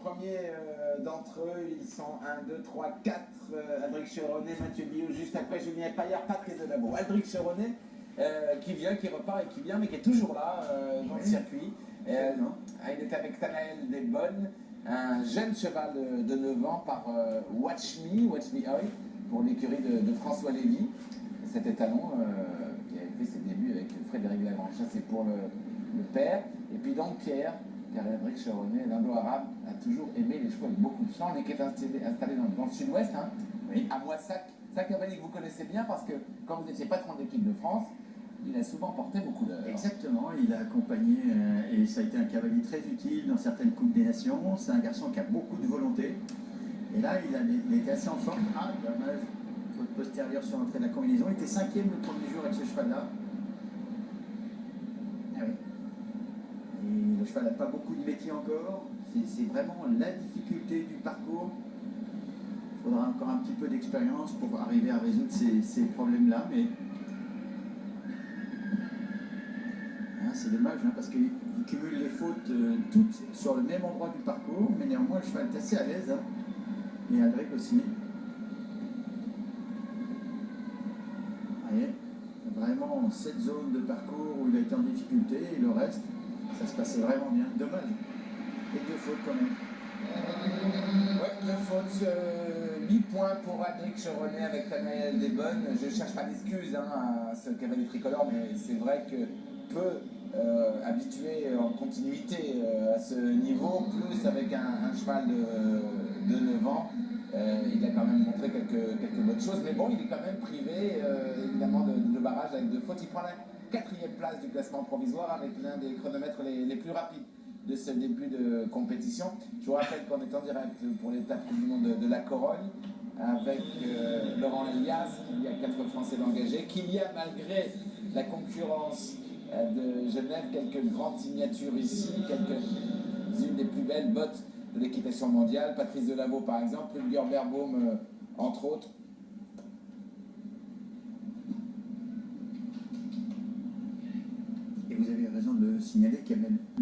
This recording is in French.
premiers d'entre eux, ils sont 1, 2, 3, 4. Aldric Cheronnet, Mathieu Billou, juste après Julien Paillard, Patrice Delaveau. Aldric Cheronnet qui vient, qui repart et qui vient, mais qui est toujours là dans le circuit. Il est avec Tanaël Desbonnes, un jeune cheval de 9 ans par Watch Me Oi, pour l'écurie de François Lévy. Cet étalon qui avait fait ses débuts avec Frédéric Lagrange, ça c'est pour le père. Et puis donc Pierre, car Aldric Cheronnet, l'indo-arabe, a toujours aimé les chevaux avec beaucoup de sang, et qui est installé dans le sud-ouest, hein, oui, à Moissac. C'est un cavalier que vous connaissez bien parce que quand vous étiez patron de l'équipe de France, il a souvent porté beaucoup d'heures. Exactement, il a accompagné et ça a été un cavalier très utile dans certaines Coupes des Nations. C'est un garçon qui a beaucoup de volonté. Et là, il était assez en forme. Ah, dommage, faute postérieure sur l'entrée de la combinaison. Il était 5e le premier jour avec ce cheval-là. Ah oui. Et le cheval n'a pas beaucoup de métier encore. C'est vraiment la difficulté du parcours. Il faudra encore un petit peu d'expérience pour arriver à résoudre ces problèmes-là. Mais c'est dommage parce qu'il cumule les fautes toutes sur le même endroit du parcours, mais néanmoins le cheval est assez à l'aise, et Aldric aussi. Vous voyez, vraiment cette zone de parcours où il a été en difficulté, et le reste, ça se passait vraiment bien. Dommage. Et 2 fautes quand même. Ouais, 2 fautes, 8 points pour Aldric Cheronnet avec Tanaël Desbonnes. Je ne cherche pas d'excuses à ce cavalier tricolore, mais c'est vrai que peu habitué en continuité à ce niveau, plus avec un cheval de 9 ans. Il a quand même montré quelques bonnes choses, mais bon, il est quand même privé évidemment de barrage avec 2 fautes. Il prend la 4e place du classement provisoire avec l'un des chronomètres les plus rapides de ce début de compétition. Je vous rappelle qu'on est en direct pour l'étape du monde de la Corogne avec Laurent Elias, il y a 4 Français d'engagés, qu'il y a malgré la concurrence de Genève, quelques grandes signatures ici, quelques-unes des plus belles bottes de l'équitation mondiale, Patrice Delaveau par exemple, Ulger Berbaum entre autres. Et vous avez raison de le signaler qu'il y a même